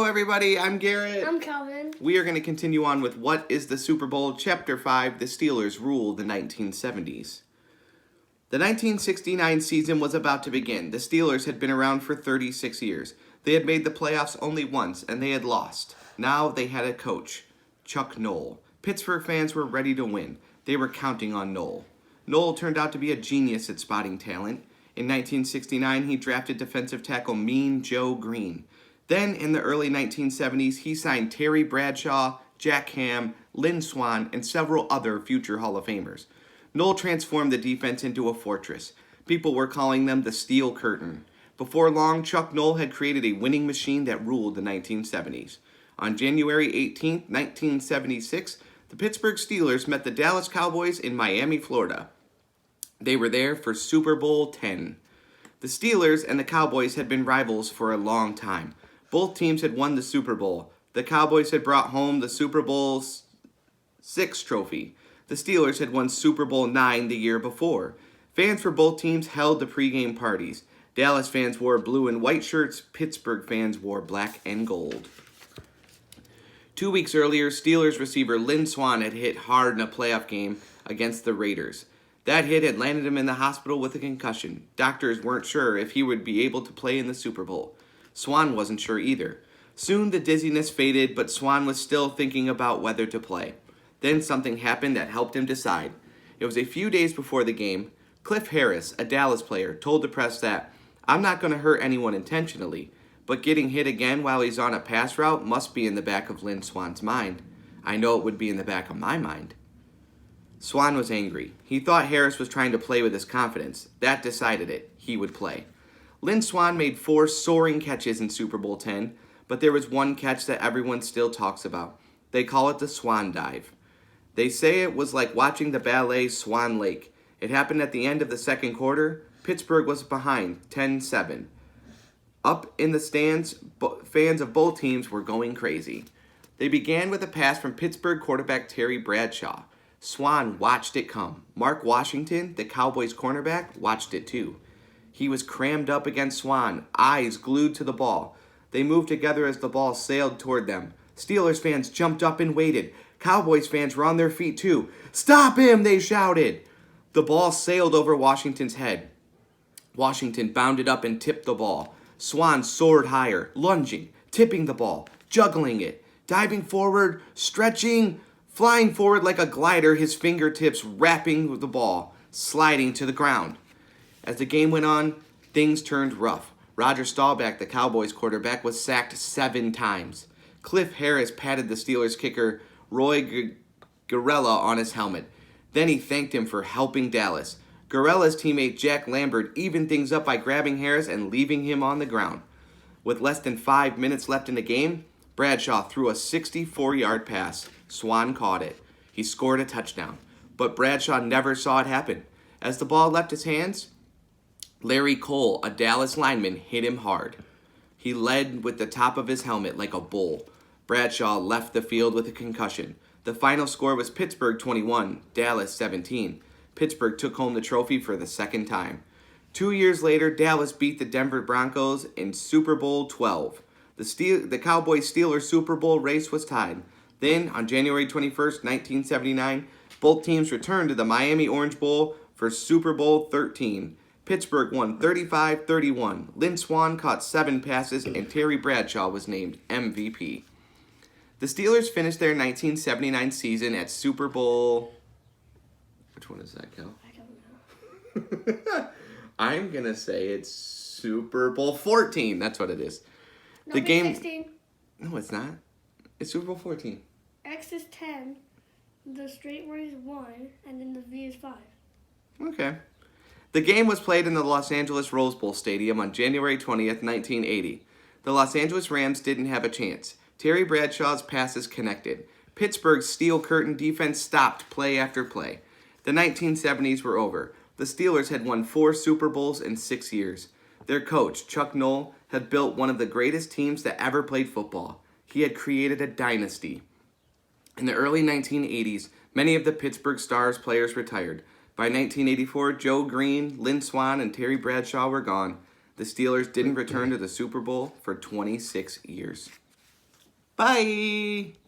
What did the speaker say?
everybody. I'm Garrett. I'm Calvin. We are going to continue on with What is the Super Bowl? Chapter 5, The Steelers Rule the 1970s. The 1969 season was about to begin. The Steelers had been around for 36 years. They had made the playoffs only once, and they had lost. Now they had a coach, Chuck Noll. Pittsburgh fans were ready to win. They were counting on Noll. Noll turned out to be a genius at spotting talent. In 1969, he drafted defensive tackle Mean Joe Green. Then, in the early 1970s, he signed Terry Bradshaw, Jack Ham, Lynn Swann, and several other future Hall of Famers. Noll transformed the defense into a fortress. People were calling them the Steel Curtain. Before long, Chuck Noll had created a winning machine that ruled the 1970s. On January 18, 1976, the Pittsburgh Steelers met the Dallas Cowboys in Miami, Florida. They were there for Super Bowl X. The Steelers and the Cowboys had been rivals for a long time. Both teams had won the Super Bowl. The Cowboys had brought home the Super Bowl VI trophy. The Steelers had won Super Bowl IX the year before. Fans for both teams held the pregame parties. Dallas fans wore blue and white shirts. Pittsburgh fans wore black and gold. 2 weeks earlier, Steelers receiver Lynn Swann had hit hard in a playoff game against the Raiders. That hit had landed him in the hospital with a concussion. Doctors weren't sure if he would be able to play in the Super Bowl. Swann wasn't sure either. Soon the dizziness faded, but Swann was still thinking about whether to play. Then something happened that helped him decide. It was a few days before the game. Cliff Harris, a Dallas player, told the press that, "I'm not going to hurt anyone intentionally, but getting hit again while he's on a pass route must be in the back of Lynn Swann's mind. I know it would be in the back of my mind." Swann was angry. He thought Harris was trying to play with his confidence. That decided it. He would play. Lynn Swann made 4 soaring catches in Super Bowl X, but there was one catch that everyone still talks about. They call it the Swan Dive. They say it was like watching the ballet Swan Lake. It happened at the end of the second quarter. Pittsburgh was behind, 10-7. Up in the stands, fans of both teams were going crazy. They began with a pass from Pittsburgh quarterback Terry Bradshaw. Swann watched it come. Mark Washington, the Cowboys cornerback, watched it too. He was crammed up against Swann, eyes glued to the ball. They moved together as the ball sailed toward them. Steelers fans jumped up and waited. Cowboys fans were on their feet too. "Stop him!" they shouted. The ball sailed over Washington's head. Washington bounded up and tipped the ball. Swann soared higher, lunging, tipping the ball, juggling it, diving forward, stretching, flying forward like a glider, his fingertips wrapping the ball, sliding to the ground. As the game went on, things turned rough. Roger Staubach, the Cowboys quarterback, was sacked 7 times. Cliff Harris patted the Steelers kicker Roy Gerela on his helmet. Then he thanked him for helping Dallas. Gerela's teammate Jack Lambert evened things up by grabbing Harris and leaving him on the ground. With less than 5 minutes left in the game, Bradshaw threw a 64-yard pass. Swann caught it. He scored a touchdown. But Bradshaw never saw it happen. As the ball left his hands, Larry Cole, a Dallas lineman, hit him hard. He led with the top of his helmet like a bull. Bradshaw left the field with a concussion. The final score was Pittsburgh 21, Dallas 17. Pittsburgh took home the trophy for the second time. 2 years later, Dallas beat the Denver Broncos in Super Bowl XII. The Cowboys-Steelers Super Bowl race was tied. Then, on January 21st, 1979, both teams returned to the Miami Orange Bowl for Super Bowl XIII. Pittsburgh won 35-31. Lynn Swann caught 7 passes, and Terry Bradshaw was named MVP. The Steelers finished their 1979 season at Super Bowl... Which one is that, Cal? I don't know. I'm going to say it's Super Bowl 14. That's what it is. No, The game... 16. No, it's not. It's Super Bowl 14. X is 10. The straight word is 1. And then the V is 5. Okay. The game was played in the Los Angeles Rose Bowl Stadium on January 20th, 1980. The Los Angeles Rams didn't have a chance. Terry Bradshaw's passes connected. Pittsburgh's Steel Curtain defense stopped play after play. The 1970s were over. The Steelers had won 4 Super Bowls in 6 years. Their coach, Chuck Noll, had built one of the greatest teams that ever played football. He had created a dynasty. In the early 1980s, many of the Pittsburgh Stars players retired. By 1984, Joe Green, Lynn Swann, and Terry Bradshaw were gone. The Steelers didn't return to the Super Bowl for 26 years. Bye.